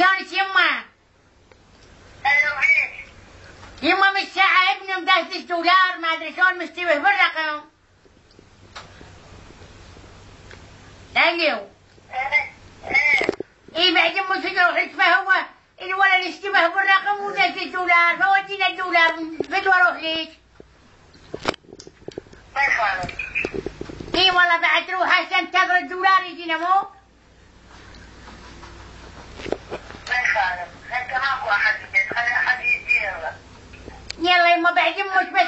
شلونك يما؟ يما من الساعة ابني مدهش دولار ما ادري شلون مستويه بالرقم. الو. اي بعد امك تروح تفهمه الولد اشتبه بالرقم ونزل الدولار فودينا الدولار بدو اروح ليش؟ ما يخالف. اي والله بعد تروح هسه انتظر الدولار يجينا مو؟ ما يخالف، انت ماكو احد في البيت، خلي احد يجينا. يلا يما بعد امك بس.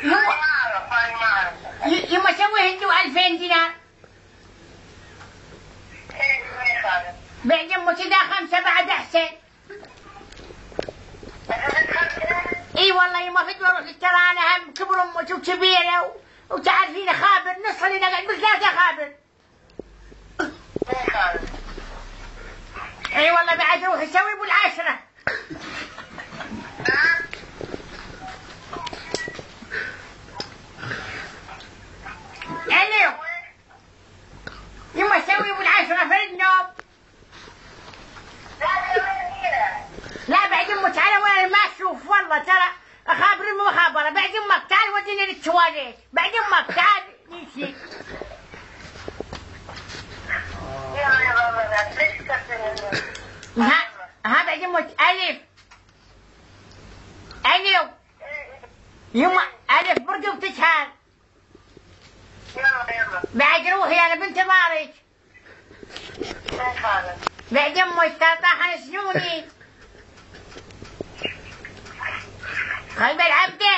ما اعرف. يما سوي هندو 2000 دينار. ايه ما يخالف. بعد امك اذا 5 بعد احسن. اي والله يما فدوى اروح ترى انا هم كبر امك وكبيره وتعرفين خابر نص اللي نقعد بالثلاثه خابر. ما يخالف. اي والله بعد روح اسوي بالعشره. الو. يما سوي بالعشره في النوم. لا بعد امك على وين ما اشوف والله ترى اخابر المخابره. بعد امك تعال وديني للتواليت. بعد امك تعال نمشي. ها بعد امك الف. الو. يما الف برقي وتشهد. يلا بعد روحي انا بانتظارك. ما يخالف. بعد امك ترى طاحن سنوني. خلي العبده.